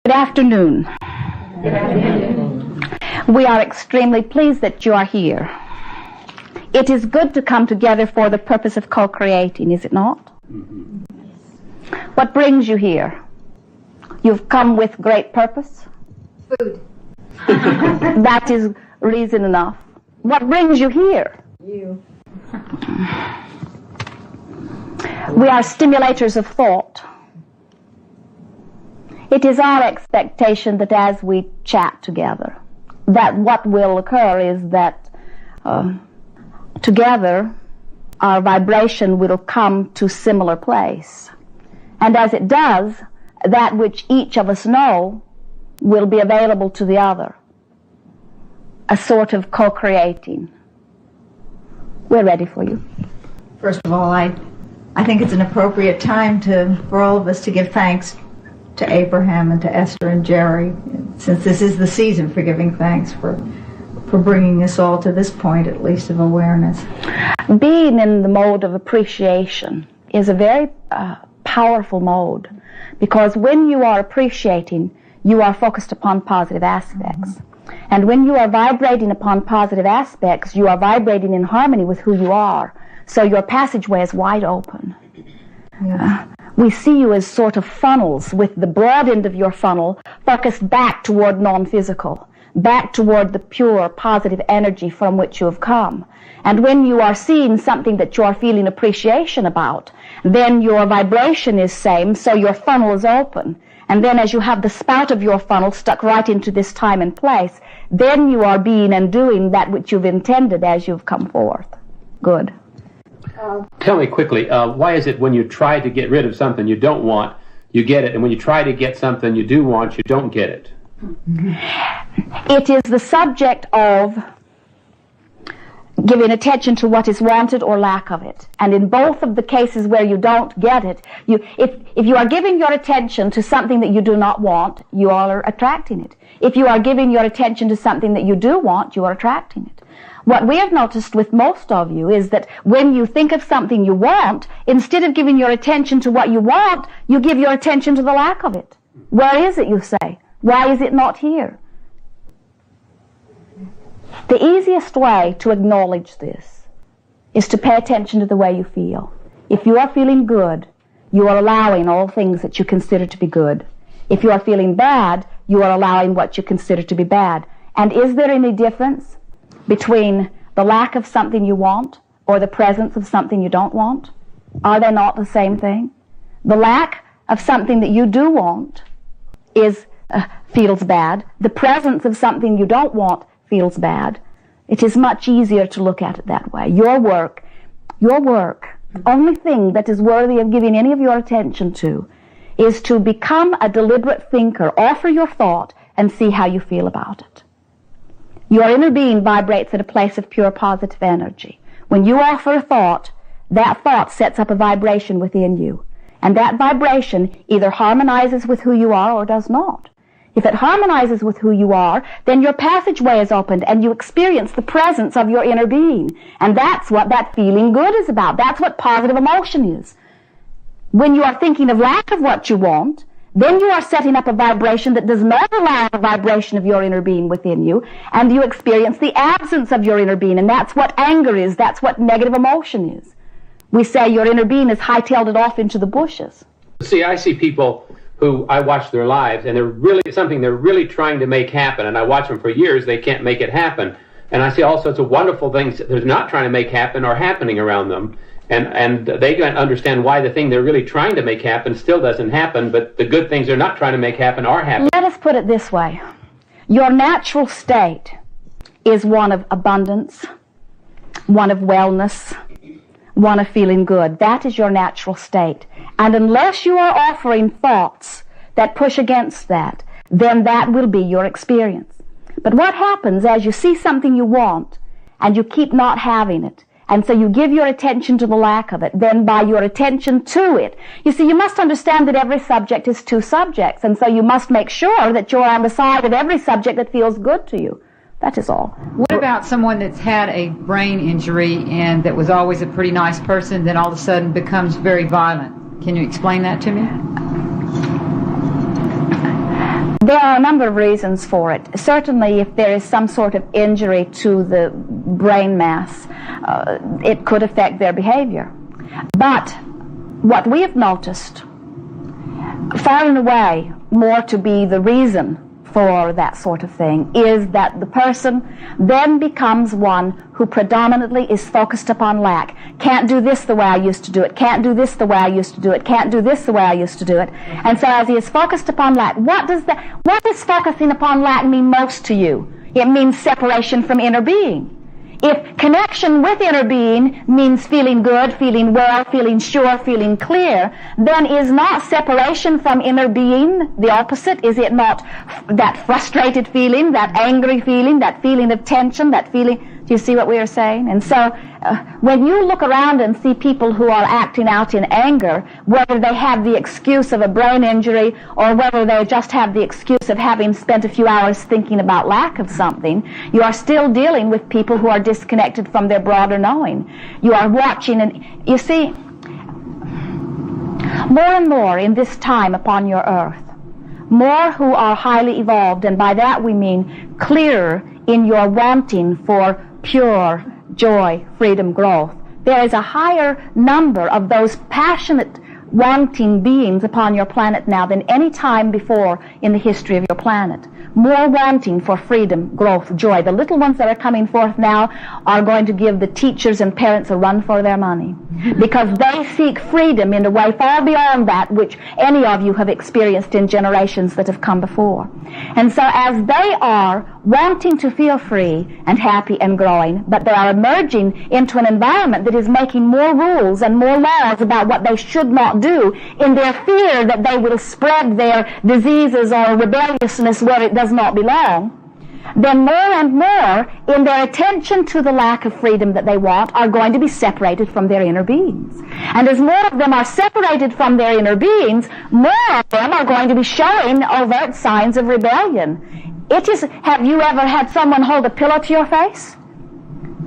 Good afternoon. Good afternoon. We are extremely pleased that you are here. It is good to come together for the purpose of co-creating, is it not? Mm-hmm. What brings you here? You've come with great purpose? Food. That is reason enough. What brings you here? You. We are stimulators of thought. It is our expectation that as we chat together, that what will occur is that together our vibration will come to a similar place. And as it does, that which each of us know will be available to the other. A sort of co-creating. We're ready for you. First of all, I think it's an appropriate time for all of us to give thanks to Abraham and to Esther and Jerry, since this is the season for giving thanks for bringing us all to this point, at least, of awareness. Being in the mode of appreciation is a very powerful mode, because when you are appreciating, you are focused upon positive aspects. Mm-hmm. And when you are vibrating upon positive aspects, you are vibrating in harmony with who you are. So your passageway is wide open. Yes. We see you as sort of funnels, with the broad end of your funnel focused back toward non-physical, back toward the pure, positive energy from which you have come. And when you are seeing something that you are feeling appreciation about, then your vibration is same, so your funnel is open. And then as you have the spout of your funnel stuck right into this time and place, then you are being and doing that which you've intended as you've come forth. Good. Tell me quickly, why is it when you try to get rid of something you don't want, you get it, and when you try to get something you do want, you don't get it? It is the subject of giving attention to what is wanted or lack of it. And in both of the cases where you don't get it, if you are giving your attention to something that you do not want, you are attracting it. If you are giving your attention to something that you do want, you are attracting it. What we have noticed with most of you is that when you think of something you want, instead of giving your attention to what you want, you give your attention to the lack of it. Where is it, you say? Why is it not here? The easiest way to acknowledge this is to pay attention to the way you feel. If you are feeling good, you are allowing all things that you consider to be good. If you are feeling bad, you are allowing what you consider to be bad. And is there any difference between the lack of something you want or the presence of something you don't want? Are they not the same thing? The lack of something that you do want feels bad. The presence of something you don't want feels bad. It is much easier to look at it that way. Your work, the only thing that is worthy of giving any of your attention to is to become a deliberate thinker. Offer your thought and see how you feel about it. Your inner being vibrates at a place of pure positive energy. When you offer a thought, that thought sets up a vibration within you. And that vibration either harmonizes with who you are or does not. If it harmonizes with who you are, then your passageway is opened and you experience the presence of your inner being. And that's what that feeling good is about. That's what positive emotion is. When you are thinking of lack of what you want, then you are setting up a vibration that does not allow the vibration of your inner being within you, and you experience the absence of your inner being, and that's what anger is, that's what negative emotion is. We say your inner being has hightailed it off into the bushes. See, I see people who I watch their lives, and they're really trying to make happen, and I watch them for years, they can't make it happen. And I see all sorts of wonderful things that they're not trying to make happen are happening around them. And they don't understand why the thing they're really trying to make happen still doesn't happen, but the good things they're not trying to make happen are happening. Let us put it this way. Your natural state is one of abundance, one of wellness, one of feeling good. That is your natural state. And unless you are offering thoughts that push against that, then that will be your experience. But what happens as you see something you want and you keep not having it, and so you give your attention to the lack of it, then by your attention to it, you see, you must understand that every subject is two subjects, and so you must make sure that you're on the side of every subject that feels good to you. That is all. What about someone that's had a brain injury and that was always a pretty nice person, then all of a sudden becomes very violent? Can you explain that to me? There are a number of reasons for it. Certainly, if there is some sort of injury to the brain mass, it could affect their behavior. But what we have noticed, far and away more to be the reason for that sort of thing, is that the person then becomes one who predominantly is focused upon lack. Can't do this the way I used to do it. Can't do this the way I used to do it. Can't do this the way I used to do it. And so as he is focused upon lack, what does focusing upon lack mean most to you? It means separation from inner being. If connection with inner being means feeling good, feeling well, feeling sure, feeling clear, then is not separation from inner being the opposite? Is it not that frustrated feeling, that angry feeling, that feeling of tension, that feeling? Do you see what we are saying? And so when you look around and see people who are acting out in anger, whether they have the excuse of a brain injury or whether they just have the excuse of having spent a few hours thinking about lack of something, you are still dealing with people who are disconnected from their broader knowing. You are watching, and you see, more and more in this time upon your earth, more who are highly evolved, and by that we mean clearer in your wanting for pure joy, freedom, growth. There is a higher number of those passionate, wanting beings upon your planet now than any time before in the history of your planet. More wanting for freedom, growth, joy. The little ones that are coming forth now are going to give the teachers and parents a run for their money, because they seek freedom in a way far beyond that which any of you have experienced in generations that have come before. And so as they are wanting to feel free and happy and growing, but they are emerging into an environment that is making more rules and more laws about what they should not do in their fear that they will spread their diseases or rebelliousness where it does not belong, then more and more in their attention to the lack of freedom that they want are going to be separated from their inner beings. And as more of them are separated from their inner beings, more of them are going to be showing overt signs of rebellion. Have you ever had someone hold a pillow to your face?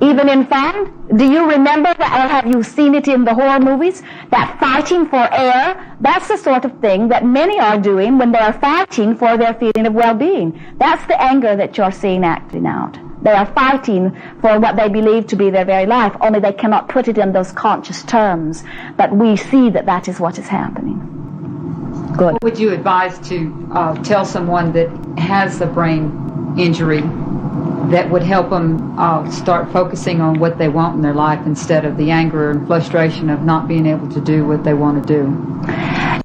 Even in fun? Do you remember that, or have you seen it in the horror movies? That fighting for air, that's the sort of thing that many are doing when they are fighting for their feeling of well-being. That's the anger that you're seeing acting out. They are fighting for what they believe to be their very life, only they cannot put it in those conscious terms. But we see that that is what is happening. Good. What would you advise to tell someone that has a brain injury that would help them start focusing on what they want in their life instead of the anger and frustration of not being able to do what they want to do?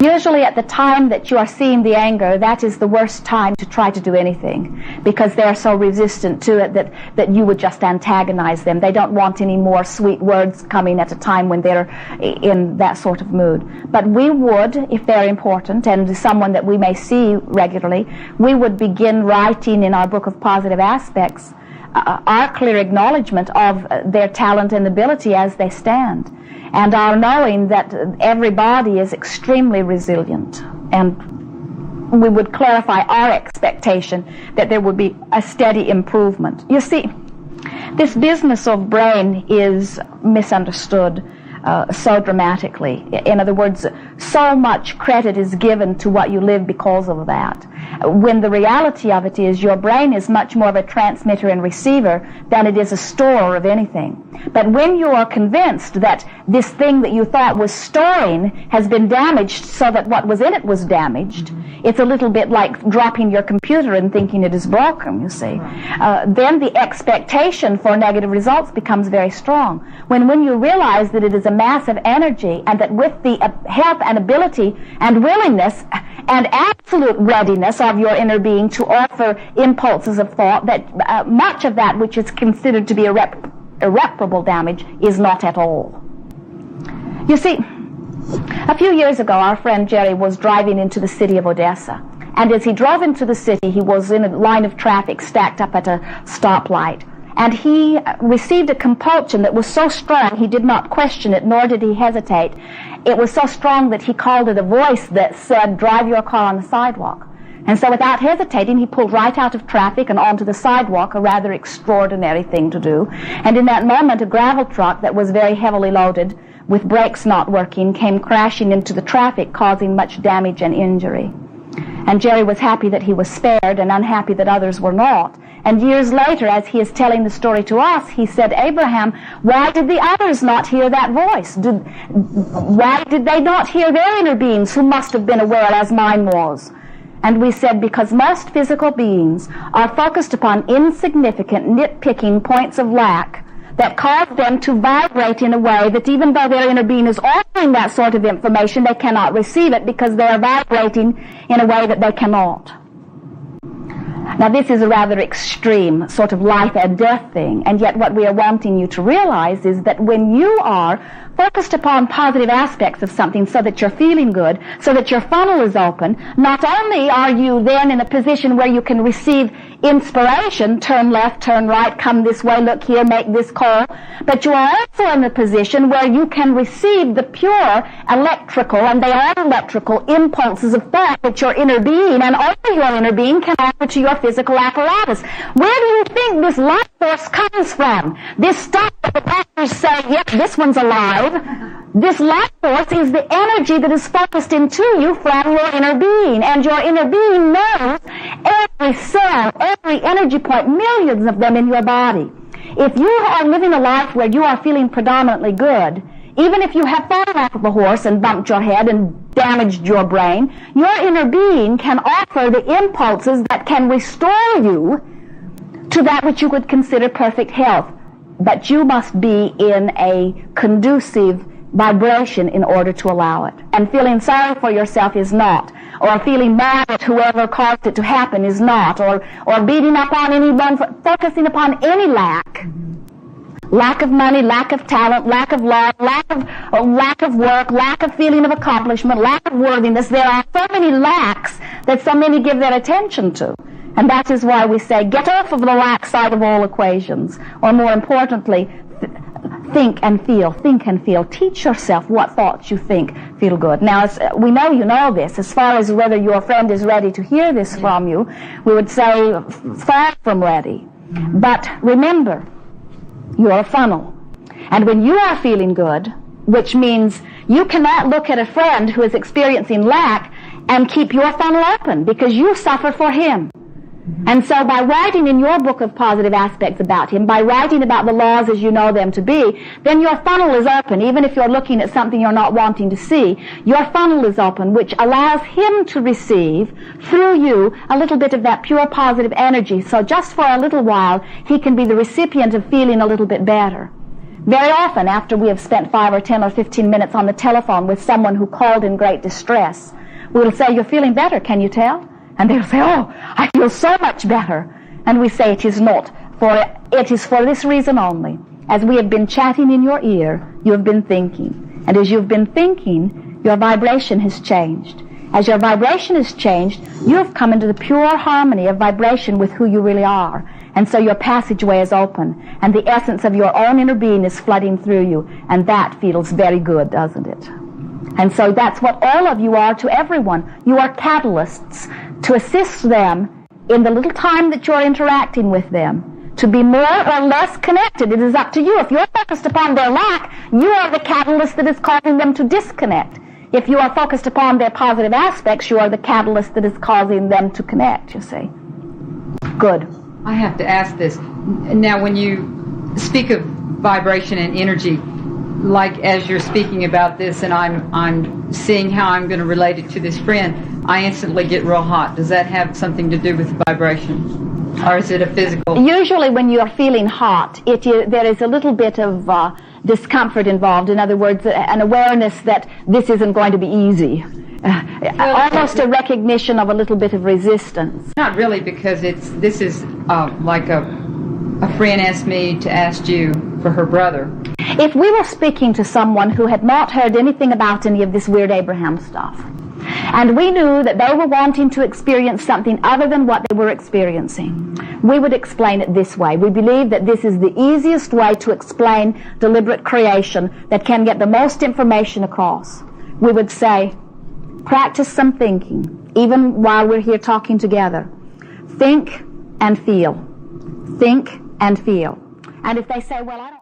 Usually at the time that you are seeing the anger, that is the worst time to try to do anything, because they are so resistant to it that you would just antagonize them. They don't want any more sweet words coming at a time when they're in that sort of mood. But we would, if they're important and someone that we may see regularly, we would begin writing in our book of positive aspects our clear acknowledgement of their talent and ability as they stand, and our knowing that every body is extremely resilient. And we would clarify our expectation that there would be a steady improvement. You see, this business of brain is misunderstood so dramatically. In other words, so much credit is given to what you live because of that, when the reality of it is your brain is much more of a transmitter and receiver than it is a storer of anything. But when you are convinced that this thing that you thought was storing has been damaged so that what was in it was damaged, it's a little bit like dropping your computer and thinking it is broken, you see. Then the expectation for negative results becomes very strong. When you realize that it is a mass of energy, and that with the help and ability and willingness and absolute readiness of your inner being to offer impulses of thought, that much of that which is considered to be irreparable damage is not at all. You see, a few years ago our friend Jerry was driving into the city of Odessa, and as he drove into the city he was in a line of traffic stacked up at a stoplight. And he received a compulsion that was so strong he did not question it, nor did he hesitate. It was so strong that he called it a voice that said, "Drive your car on the sidewalk." And so without hesitating, he pulled right out of traffic and onto the sidewalk, a rather extraordinary thing to do. And in that moment, a gravel truck that was very heavily loaded, with brakes not working, came crashing into the traffic, causing much damage and injury. And Jerry was happy that he was spared and unhappy that others were not. And years later, as he is telling the story to us, he said, Abraham, why did the others not hear that voice? Why did they not hear their inner beings, who must have been aware as mine was? And we said, because most physical beings are focused upon insignificant, nitpicking points of lack that cause them to vibrate in a way that even though their inner being is offering that sort of information, they cannot receive it because they are vibrating in a way that they cannot. Now this is a rather extreme sort of life and death thing, and yet what we are wanting you to realize is that when you are focused upon positive aspects of something so that you're feeling good, so that your funnel is open, not only are you then in a position where you can receive inspiration, turn left, turn right, come this way, look here, make this call, but you are also in a position where you can receive the pure electrical, and they are electrical, impulses of thought that your inner being, and only your inner being, can offer to your physical apparatus. Where do you think this life force comes from? This stuff that the doctors say, yep, this one's alive. This life force is the energy that is focused into you from your inner being, and your inner being knows every cell, every energy point, millions of them in your body. If you are living a life where you are feeling predominantly good, even if you have fallen off of a horse and bumped your head and damaged your brain, your inner being can offer the impulses that can restore you to that which you would consider perfect health. But you must be in a conducive vibration in order to allow it. And feeling sorry for yourself is not. Or feeling mad at whoever caused it to happen is not. Or beating up on anyone, focusing upon any lack. Lack of money, lack of talent, lack of love, lack of work, lack of feeling of accomplishment, lack of worthiness. There are so many lacks that so many give their attention to. And that is why we say, get off of the lack side of all equations. Or more importantly, think and feel. Think and feel. Teach yourself what thoughts you think feel good. Now, we know you know this. As far as whether your friend is ready to hear this from you, we would say far from ready. But remember, you're a funnel. And when you are feeling good, which means you cannot look at a friend who is experiencing lack and keep your funnel open, because you suffer for him. And so by writing in your book of positive aspects about him, by writing about the laws as you know them to be, then your funnel is open. Even if you're looking at something you're not wanting to see, your funnel is open, which allows him to receive through you a little bit of that pure positive energy. So just for a little while, he can be the recipient of feeling a little bit better. Very often, after we have spent 5 or 10 or 15 minutes on the telephone with someone who called in great distress, we'll say, you're feeling better, can you tell? And they'll say, oh, I feel so much better. And we say, it is not. It is for this reason only. As we have been chatting in your ear, you have been thinking. And as you've been thinking, your vibration has changed. As your vibration has changed, you have come into the pure harmony of vibration with who you really are. And so your passageway is open. And the essence of your own inner being is flooding through you. And that feels very good, doesn't it? And so that's what all of you are to everyone. You are catalysts to assist them in the little time that you're interacting with them to be more or less connected. It is up to you. If you're focused upon their lack, you are the catalyst that is causing them to disconnect. If you are focused upon their positive aspects, you are the catalyst that is causing them to connect, you see. Good. I have to ask this. Now, when you speak of vibration and energy, like as you're speaking about this and I'm seeing how I'm going to relate it to this friend, I instantly get real hot. Does that have something to do with vibration? Or is it a physical? Usually when you are feeling hot, there is a little bit of discomfort involved. In other words, an awareness that this isn't going to be easy. Almost a recognition of a little bit of resistance. Not really, because this is like a friend asked me to ask you for her brother. If we were speaking to someone who had not heard anything about any of this weird Abraham stuff, and we knew that they were wanting to experience something other than what they were experiencing, we would explain it this way. We believe that this is the easiest way to explain deliberate creation that can get the most information across. We would say, practice some thinking, even while we're here talking together. Think and feel. Think and feel. And if they say, well, I don't